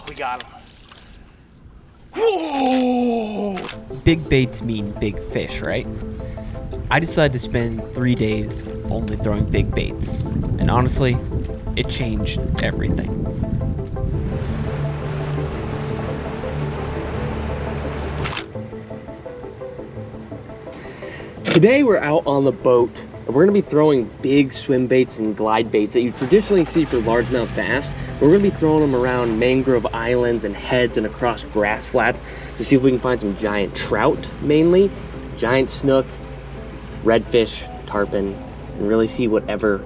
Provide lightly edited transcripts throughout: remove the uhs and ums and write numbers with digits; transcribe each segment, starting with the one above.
we got him. Whoa! Big baits mean big fish, right? I decided to spend 3 days only throwing big baits. And honestly, it changed everything. Today we're out on the boat and we're going to be throwing big swim baits and glide baits that you traditionally see for largemouth bass. We're going to be throwing them around mangrove islands and heads and across grass flats to see if we can find some giant trout mainly, giant snook, redfish, tarpon, and really see whatever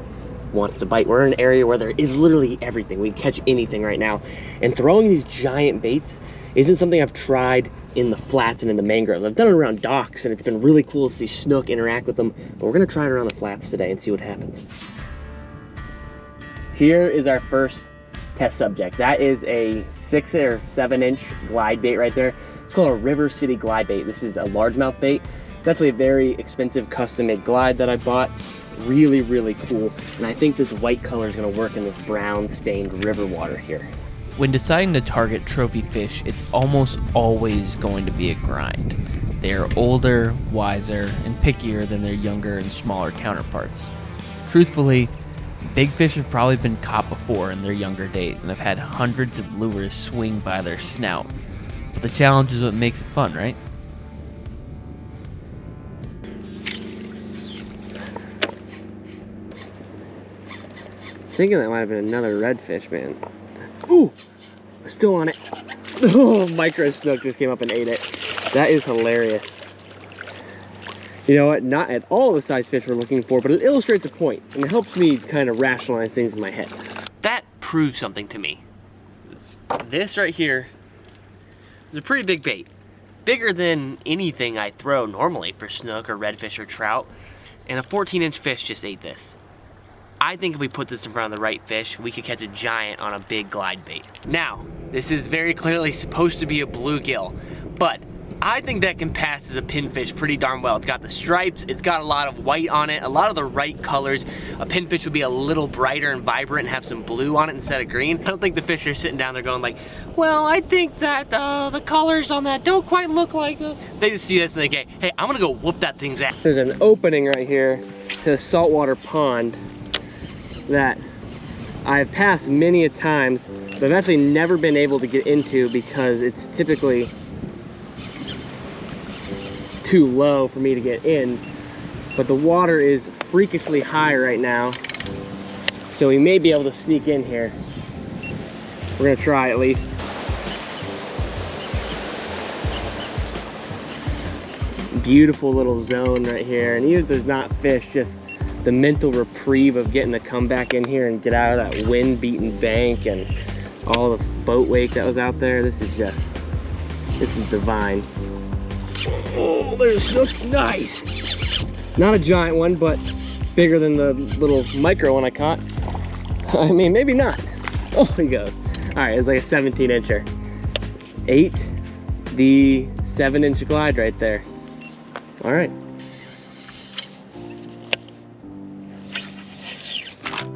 wants to bite. We're in an area where there is literally everything. We can catch anything right now. And throwing these giant baits isn't something I've tried in the flats and in the mangroves. I've done it around docks and it's been really cool to see snook interact with them, but we're gonna try it around the flats today and see what happens. Here is our first test subject. That is a 6 or 7 inch glide bait right there. It's called a River City glide bait. This is a largemouth bait. It's actually a very expensive custom made glide that I bought. Really, really cool. And I think this white color is gonna work in this brown stained river water here. When deciding to target trophy fish, it's almost always going to be a grind. They are older, wiser, and pickier than their younger and smaller counterparts. Truthfully, big fish have probably been caught before in their younger days and have had hundreds of lures swing by their snout. But the challenge is what makes it fun, right? Thinking that might have been another redfish, man. Ooh, still on it. Oh, micro snook just came up and ate it. That is hilarious. You know what, not at all the size fish we're looking for, but it illustrates a point and it helps me kind of rationalize things in my head. That proves something to me. This right here is a pretty big bait. Bigger than anything I throw normally for snook or redfish or trout. And a 14-inch fish just ate this. I think if we put this in front of the right fish, we could catch a giant on a big glide bait. Now, this is very clearly supposed to be a bluegill, but I think that can pass as a pinfish pretty darn well. It's got the stripes, it's got a lot of white on it, a lot of the right colors. A pinfish would be a little brighter and vibrant and have some blue on it instead of green. I don't think the fish are sitting down there going like, well, I think that the colors on that don't quite look like the... They just see this and they go, hey, I'm gonna go whoop that thing's ass. There's an opening right here to a saltwater pond that I've passed many a times, but I've actually never been able to get into because it's typically too low for me to get in. But the water is freakishly high right now, so we may be able to sneak in here. We're gonna try at least. Beautiful little zone right here, and even if there's not fish, just the mental reprieve of getting to come back in here and get out of that wind-beaten bank and all the boat wake that was out there. This is divine. Oh, there's a snook, nice. Not a giant one, but bigger than the little micro one I caught. I mean, maybe not. Oh, he goes. All right, it's like a 17-incher. Ate the 7-inch glide right there. All right.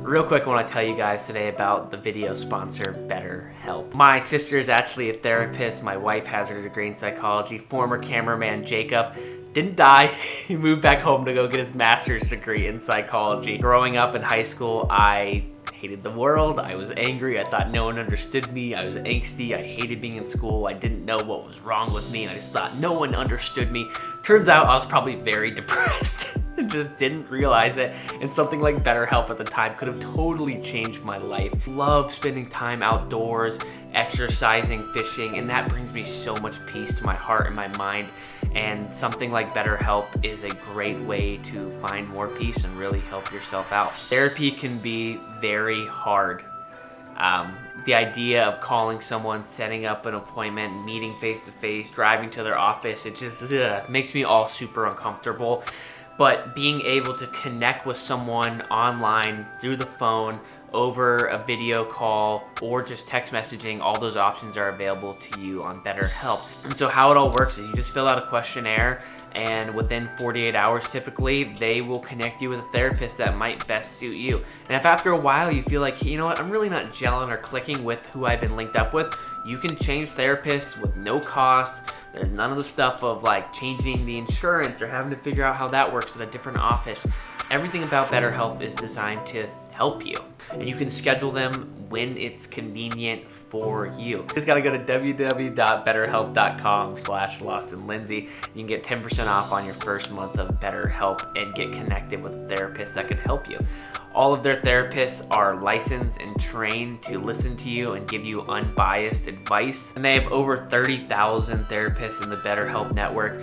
Real quick, I want to tell you guys today about the video sponsor, BetterHelp. My sister is actually a therapist. My wife has her degree in psychology. Former cameraman Jacob didn't die. He moved back home to go get his master's degree in psychology. Growing up in high school, I hated the world. I was angry. I thought no one understood me. I was angsty. I hated being in school. I didn't know what was wrong with me. I just thought no one understood me. Turns out I was probably very depressed. and just didn't realize it. And something like BetterHelp at the time could have totally changed my life. Love spending time outdoors, exercising, fishing, and that brings me so much peace to my heart and my mind. And something like BetterHelp is a great way to find more peace and really help yourself out. Therapy can be very hard. The idea of calling someone, setting up an appointment, meeting face to face, driving to their office, it just makes me all super uncomfortable. but being able to connect with someone online through the phone, over a video call, or just text messaging, all those options are available to you on BetterHelp. And so how it all works is you just fill out a questionnaire, and within 48 hours typically, they will connect you with a therapist that might best suit you. And if after a while you feel like, you know what, I'm really not gelling or clicking with who I've been linked up with, you can change therapists with no cost. There's none of the stuff of like changing the insurance or having to figure out how that works at a different office. Everything about BetterHelp is designed to help you, and you can schedule them when it's convenient for you. You just gotta go to www.betterhelp.com/LawsonLindsey. You can get 10% off on your first month of BetterHelp and get connected with a therapist that can help you. All of their therapists are licensed and trained to listen to you and give you unbiased advice. And they have over 30,000 therapists in the BetterHelp network.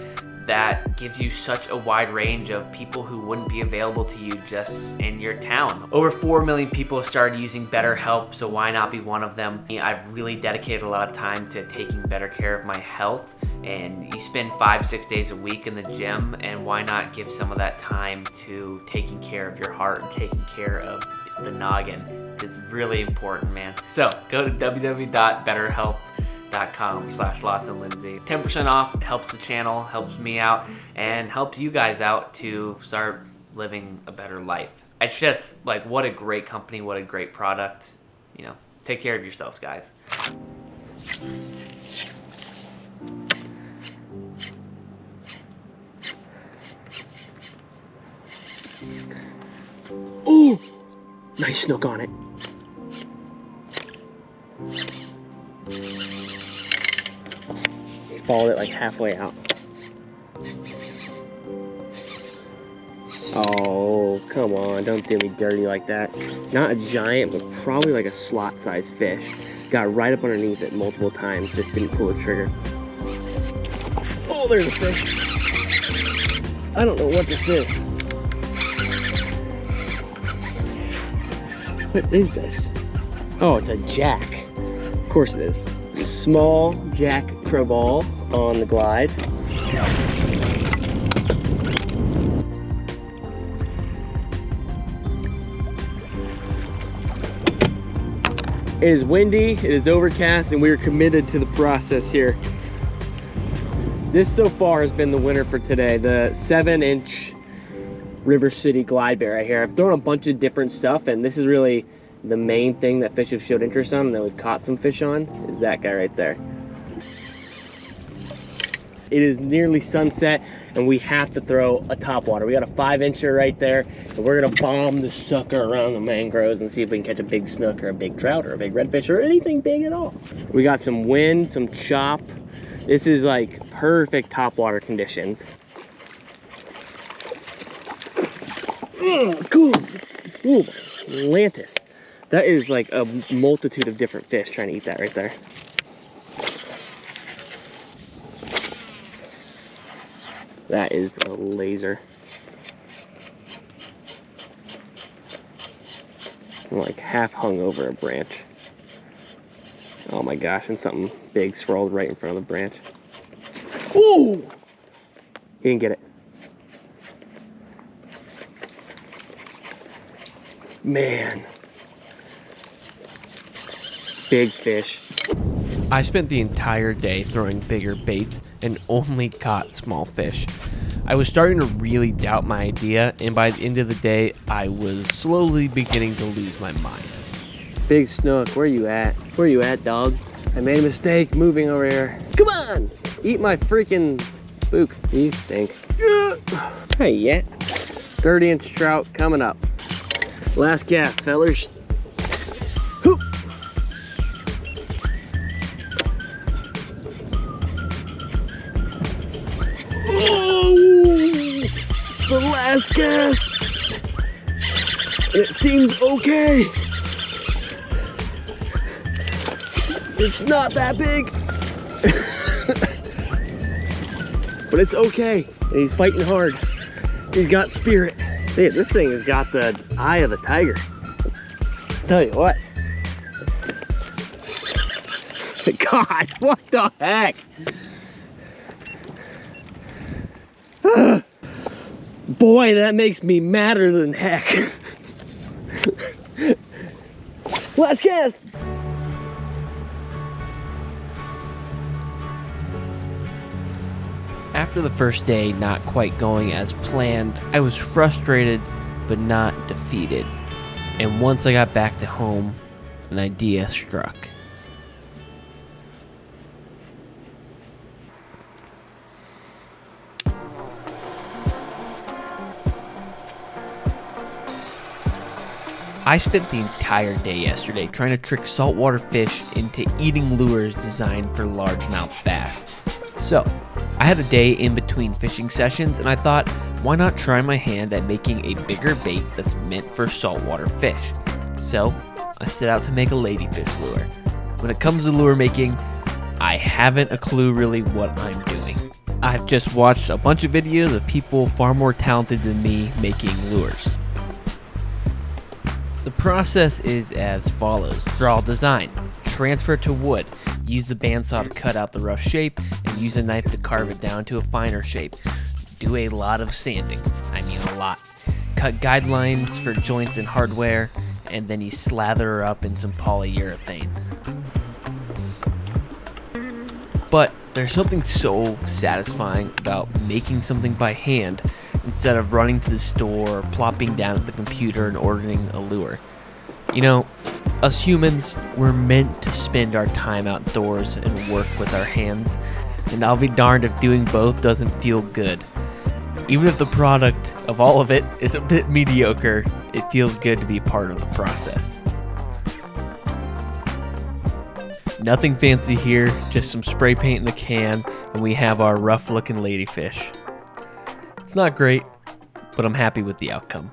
That gives you such a wide range of people who wouldn't be available to you just in your town. Over 4 million people have started using BetterHelp, so why not be one of them? I've really dedicated a lot of time to taking better care of my health, and you spend 5-6 days a week in the gym, and why not give some of that time to taking care of your heart and taking care of the noggin? It's really important, man. So go to www.betterhelp.com/LawsonLindsey. 10% off. It helps the channel, helps me out, and helps you guys out to start living a better life. It's just like, what a great company, what a great product. You know, take care of yourselves, guys. Ooh, nice snook on it. He followed it like halfway out. Oh, come on, don't do me dirty like that. Not a giant, but probably like a slot-sized fish. Got right up underneath it multiple times, just didn't pull the trigger. Oh, there's a fish. I don't know what this is. What is this? Oh, it's a jack. Of course it is. Small jack crevalle on the glide. It is windy, it is overcast, and we are committed to the process here. This so far has been the winner for today, the 7-inch River City glide bear right here. I've thrown a bunch of different stuff, and this is really the main thing that fish have showed interest on and that we've caught some fish on, is that guy right there. It is nearly sunset, and we have to throw a topwater. We got a 5-incher right there, and we're gonna bomb the sucker around the mangroves and see if we can catch a big snook or a big trout or a big redfish or anything big at all. We got some wind, some chop. This is like perfect topwater conditions. Cool. Ooh, Atlantis. That is like a multitude of different fish trying to eat that right there. That is a laser. I'm like half hung over a branch. Oh my gosh, and something big swirled right in front of the branch. Ooh! He didn't get it. Man. Big fish. I spent the entire day throwing bigger baits and only caught small fish. I was starting to really doubt my idea, and by the end of the day, I was slowly beginning to lose my mind. Big snook, where you at? Where you at, dog? I made a mistake moving over here. Come on! Eat my freaking spook. You stink. Hey, yeah. 30-inch trout coming up. Last cast, fellers. Hoop! Oh! The last cast! It seems okay. It's not that big. But it's okay. And he's fighting hard. He's got spirit. Dude, this thing has got the eye of the tiger. Tell you what. God, what the heck? Boy, that makes me madder than heck. Last cast. After the first day not quite going as planned, I was frustrated but not defeated. And once I got back to home, an idea struck. I spent the entire day yesterday trying to trick saltwater fish into eating lures designed for largemouth bass. So, I had a day in between fishing sessions and I thought, why not try my hand at making a bigger bait that's meant for saltwater fish? So, I set out to make a ladyfish lure. When it comes to lure making, I haven't a clue really what I'm doing. I've just watched a bunch of videos of people far more talented than me making lures. The process is as follows. Draw a design, transfer it to wood, use the bandsaw to cut out the rough shape, and use a knife to carve it down to a finer shape. Do a lot of sanding, I mean a lot. Cut guidelines for joints and hardware, and then you slather her up in some polyurethane. But there's something so satisfying about making something by hand instead of running to the store or plopping down at the computer and ordering a lure. You know, us humans, we're meant to spend our time outdoors and work with our hands, and I'll be darned if doing both doesn't feel good. Even if the product of all of it is a bit mediocre, it feels good to be part of the process. Nothing fancy here, just some spray paint in the can, and we have our rough-looking ladyfish. It's not great, but I'm happy with the outcome.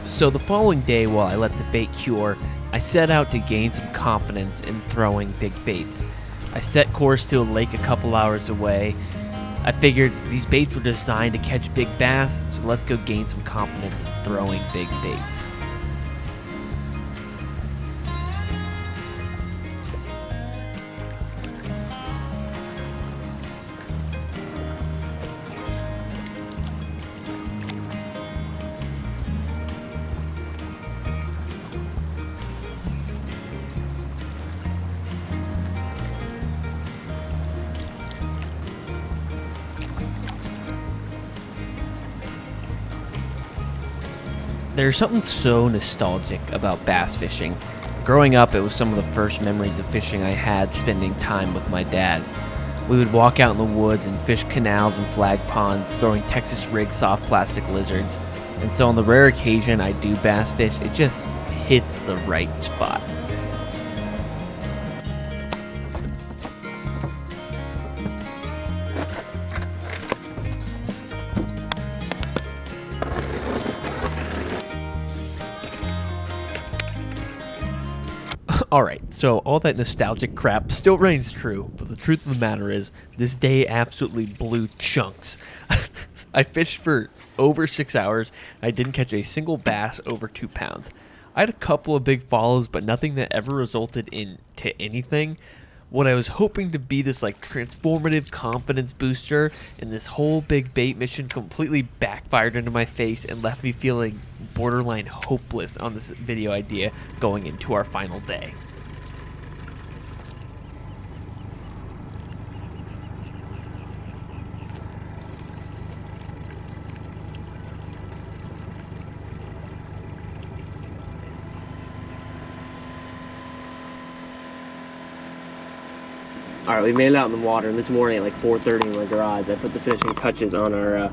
So the following day, while I let the bait cure, I set out to gain some confidence in throwing big baits. I set course to a lake a couple hours away. I figured these baits were designed to catch big bass, so let's go gain some confidence in throwing big baits. There's something so nostalgic about bass fishing. Growing up, it was some of the first memories of fishing I had spending time with my dad. We would walk out in the woods and fish canals and flag ponds, throwing Texas rig soft plastic lizards. And so on the rare occasion I do bass fish, it just hits the right spot. Alright, so all that nostalgic crap still reigns true, but the truth of the matter is, this day absolutely blew chunks. I fished for over 6 hours, and I didn't catch a single bass over 2 pounds. I had a couple of big follows, but nothing that ever resulted into anything. What I was hoping to be this transformative confidence booster, and this whole big bait mission completely backfired into my face and left me feeling borderline hopeless on this video idea going into our final day. Alright, we made it out in the water, and this morning at 4:30 in my garage, I put the finishing touches on our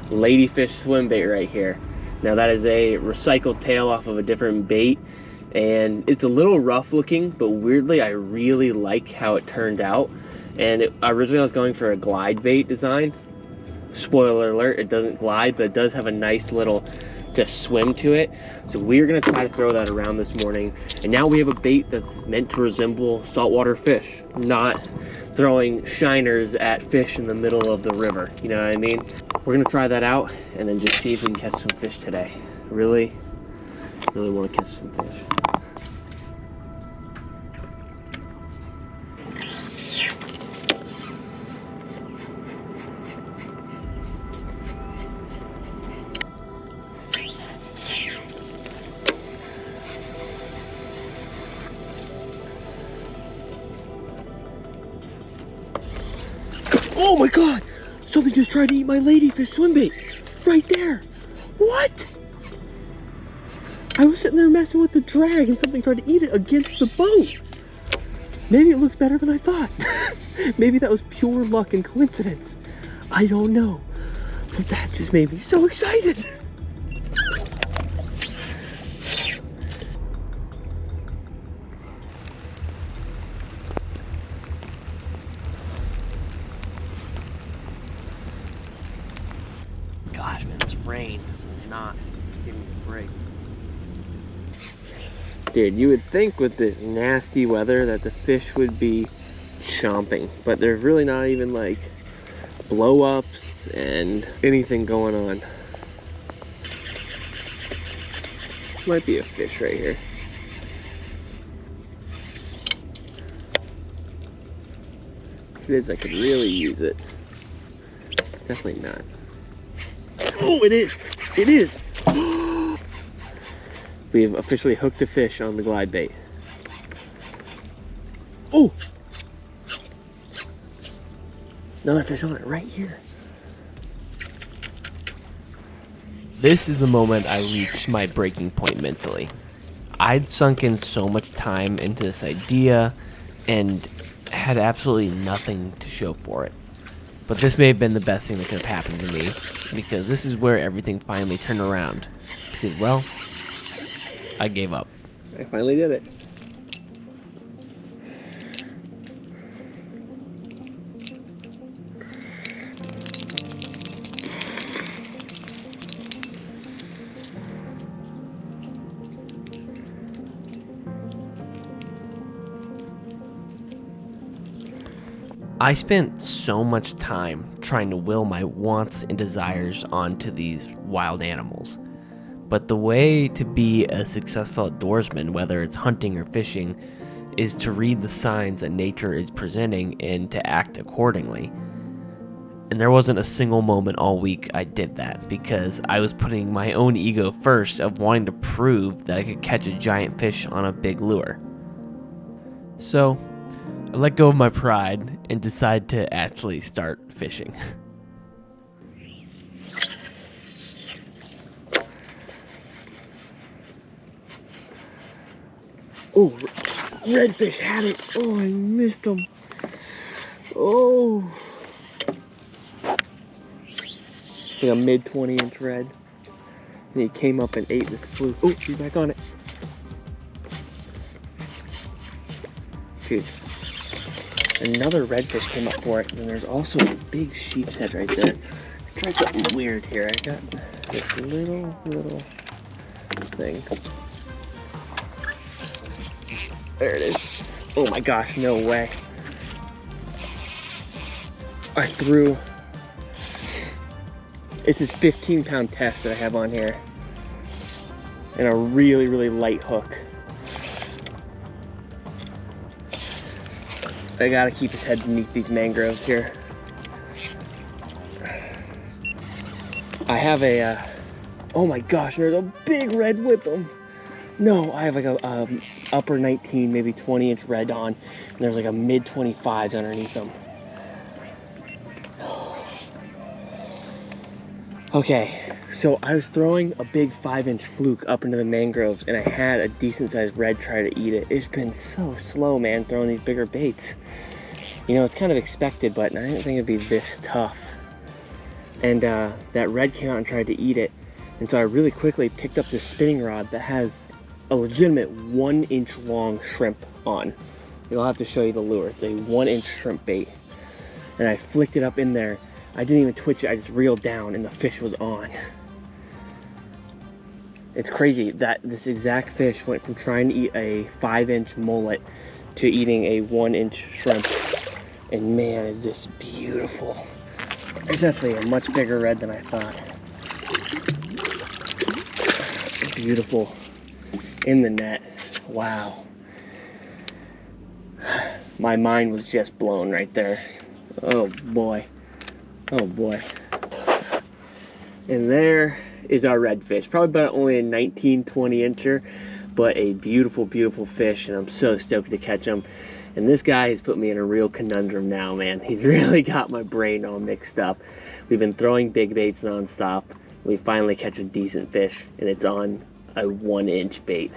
ladyfish swim bait right here. Now that is a recycled tail off of a different bait, and it's a little rough looking, but weirdly I really like how it turned out. And originally I was going for a glide bait design. Spoiler alert, it doesn't glide, but it does have a nice little just swim to it. So we're gonna try to throw that around this morning, and now we have a bait that's meant to resemble saltwater fish, not throwing shiners at fish in the middle of the river, you know what I mean? We're gonna try that out and then just see if we can catch some fish today. Really want to catch some fish. Oh my God! Something just tried to eat my ladyfish swim bait. Right there. What? I was sitting there messing with the drag and something tried to eat it against the boat. Maybe it looks better than I thought. Maybe that was pure luck and coincidence. I don't know. But that just made me so excited. Gosh, man, this rain is not giving me a break. Dude, you would think with this nasty weather that the fish would be chomping, but there's really not even like blow-ups and anything going on. Might be a fish right here. If it is, I could really use it. It's definitely not. Oh, it is! It is! We have officially hooked a fish on the glide bait. Oh! Another fish on it right here. This is the moment I reached my breaking point mentally. I'd sunk in so much time into this idea and had absolutely nothing to show for it. But this may have been the best thing that could have happened to me, because this is where everything finally turned around. Because, well, I gave up. I finally did it. I spent so much time trying to will my wants and desires onto these wild animals. But the way to be a successful outdoorsman, whether it's hunting or fishing, is to read the signs that nature is presenting and to act accordingly. And there wasn't a single moment all week I did that, because I was putting my own ego first of wanting to prove that I could catch a giant fish on a big lure. So I let go of my pride and decided to actually start fishing. Oh, redfish had it. Oh, I missed him. Oh. It's like a mid-20 inch red. And he came up and ate this fluke. Oh, he's back on it. Dude. Another redfish came up for it. And there's also a big sheep's head right there. Try something weird here. I got this little thing. There it is. Oh my gosh, no way. I threw... It's this 15-pound test that I have on here. And a really, really light hook. I gotta keep his head beneath these mangroves here. I have a... oh my gosh, there's a big red with them. No, I have like a upper 19, maybe 20 inch red on, and there's like a mid 25s underneath them. Okay, so I was throwing a big 5-inch fluke up into the mangroves, and I had a decent sized red try to eat it. It's been so slow, man, throwing these bigger baits. You know, it's kind of expected, but I didn't think it'd be this tough. And that red came out and tried to eat it, and so I really quickly picked up this spinning rod that has a legitimate 1-inch long shrimp on. I'll have to show you the lure. It's a 1-inch shrimp bait. And I flicked it up in there. I didn't even twitch it, I just reeled down and the fish was on. It's crazy that this exact fish went from trying to eat a 5-inch mullet to eating a 1-inch shrimp. And man, is this beautiful. It's actually a much bigger red than I thought. Beautiful. In the net. Wow. My mind was just blown right there. Oh boy. Oh boy. And there is our redfish. Probably about only a 19, 20 incher, but a beautiful, beautiful fish, and I'm so stoked to catch him. And this guy has put me in a real conundrum now, man. He's really got my brain all mixed up. We've been throwing big baits nonstop. We finally catch a decent fish, and it's on a 1-inch bait.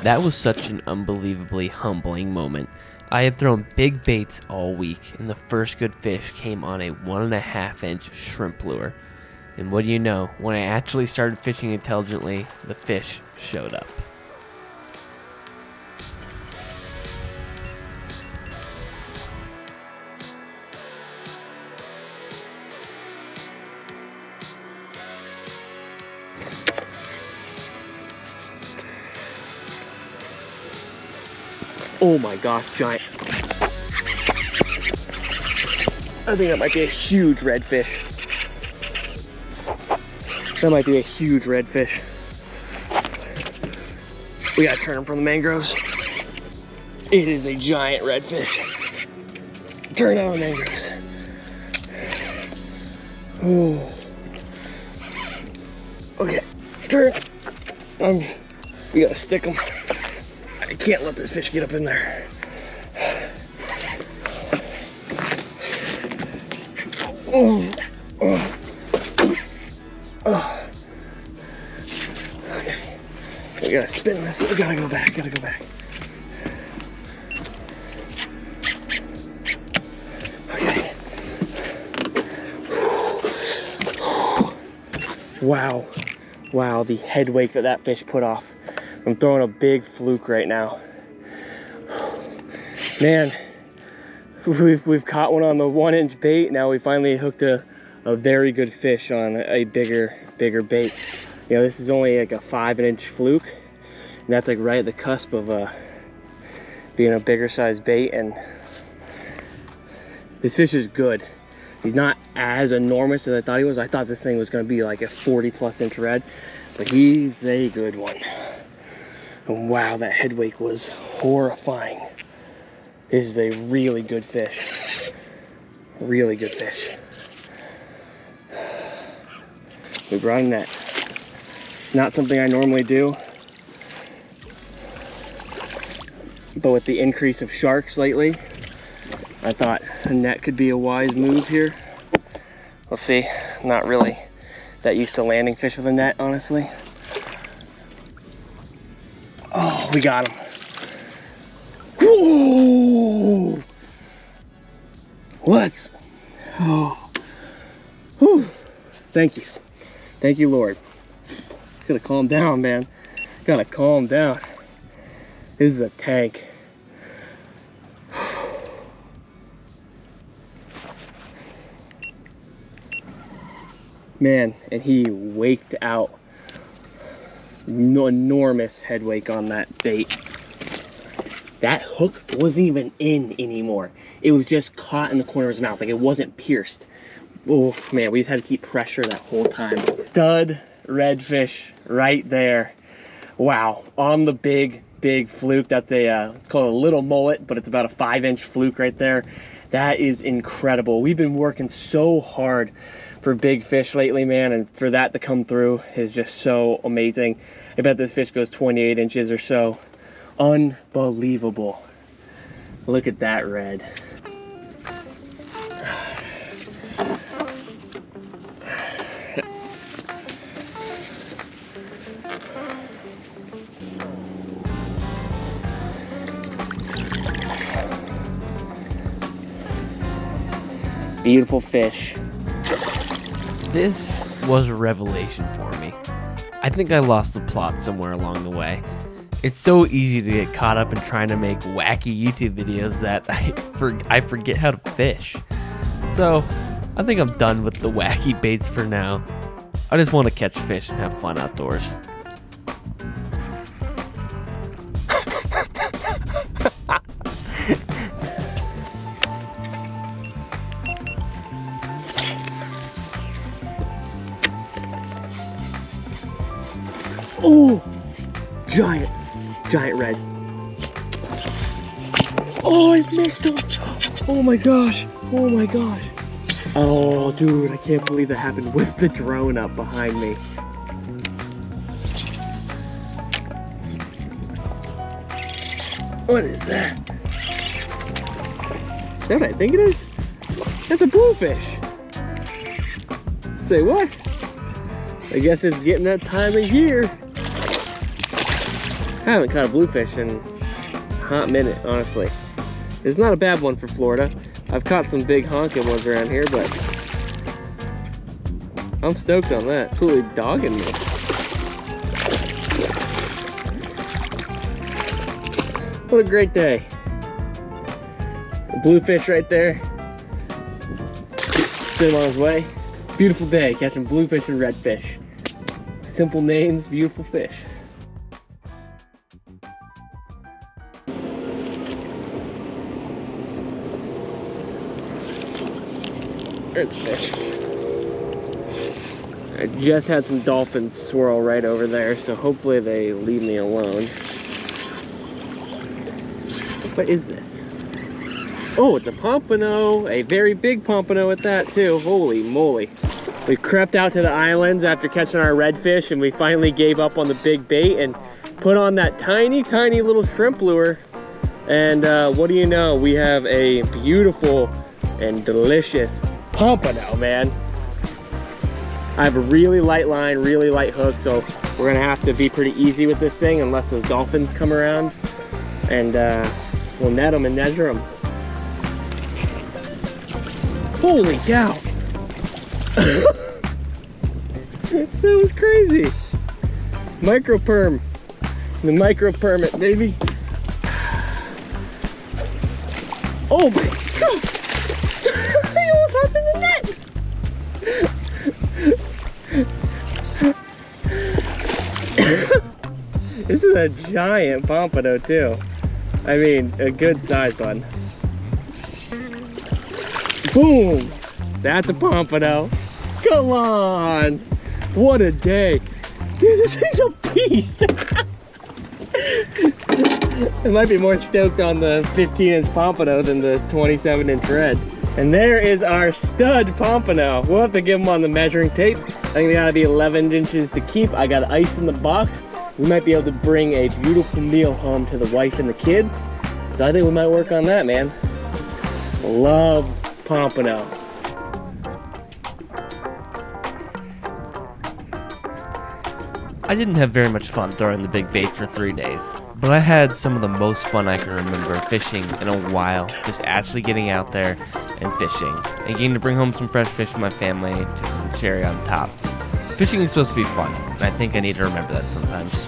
That was such an unbelievably humbling moment. I had thrown big baits all week, and the first good fish came on a 1.5-inch shrimp lure. And what do you know, when I actually started fishing intelligently, the fish showed up. Oh my gosh, giant. I think that might be a huge redfish. That might be a huge redfish. We gotta turn him from the mangroves. It is a giant redfish. Turn out of the mangroves. Oh. Okay, turn. We gotta stick him. I can't let this fish get up in there. Oh. Okay. We gotta spin this. We gotta go back. Okay. Wow. Wow, the head wake that fish put off. I'm throwing a big fluke right now. Man, we've caught one on the 1-inch bait. Now we finally hooked a very good fish on a bigger bait. You know, this is only like a 5-inch fluke. And that's like right at the cusp of being a bigger size bait. And this fish is good. He's not as enormous as I thought he was. I thought this thing was gonna be like a 40+ inch red, but he's a good one. And wow, that head wake was horrifying. This is a really good fish. Really good fish. We brought a net. Not something I normally do, but with the increase of sharks lately, I thought a net could be a wise move here. We'll see. I'm not really that used to landing fish with a net, honestly. Oh, we got him. Whoa! What? Oh. Whew. Thank you. Thank you, Lord. Gotta calm down, man. Gotta calm down. This is a tank. Man, and he waked out. Enormous head wake on that bait. That hook wasn't even in anymore. It was just caught in the corner of his mouth, like it wasn't pierced. Oh man, we just had to keep pressure that whole time. Stud redfish right there. Wow, on the big fluke. That's it's called a little mullet, but it's about a 5-inch fluke right there. That is incredible. We've been working so hard for big fish lately, man, and for that to come through is just so amazing. I bet this fish goes 28 inches or so. Unbelievable. Look at that red. Beautiful fish. This was a revelation for me. I think I lost the plot somewhere along the way. It's so easy to get caught up in trying to make wacky YouTube videos that I forget how to fish. So I think I'm done with the wacky baits for now. I just want to catch fish and have fun outdoors. Oh, giant red. Oh, I missed him. Oh my gosh. Oh my gosh. Oh, dude, I can't believe that happened with the drone up behind me. What is that? Is that what I think it is? That's a bluefish. Say what? I guess it's getting that time of year. I haven't caught a bluefish in a hot minute, honestly. It's not a bad one for Florida. I've caught some big honking ones around here, but I'm stoked on that. Absolutely dogging me. What a great day. A bluefish right there. Send him on his way. Beautiful day catching bluefish and redfish. Simple names, beautiful fish. There's a fish. I just had some dolphins swirl right over there, so hopefully they leave me alone. What is this? Oh, it's a pompano, a very big pompano at that too. Holy moly. We crept out to the islands after catching our redfish, and we finally gave up on the big bait and put on that tiny little shrimp lure. And what do you know? We have a beautiful and delicious pompano, man. I have a really light line, really light hook, so we're gonna have to be pretty easy with this thing unless those dolphins come around, and we'll net them and measure them. Holy cow! That was crazy. Micro perm, the micro permit, baby. Oh my god! I almost hopped in the net. This is a giant pompano too. I mean, a good size one. Boom! That's a pompano. Come on! What a day. Dude, this thing's a beast. I might be more stoked on the 15-inch pompano than the 27-inch red. And there is our stud pompano. We'll have to give them on the measuring tape. I think they gotta be 11 inches to keep. I got ice in the box. We might be able to bring a beautiful meal home to the wife and the kids. So I think we might work on that, man. Love pompano. I didn't have very much fun throwing the big bait for 3 days, but I had some of the most fun I can remember fishing in a while, just actually getting out there and fishing, and getting to bring home some fresh fish for my family, just as a cherry on top. Fishing is supposed to be fun, and I think I need to remember that sometimes.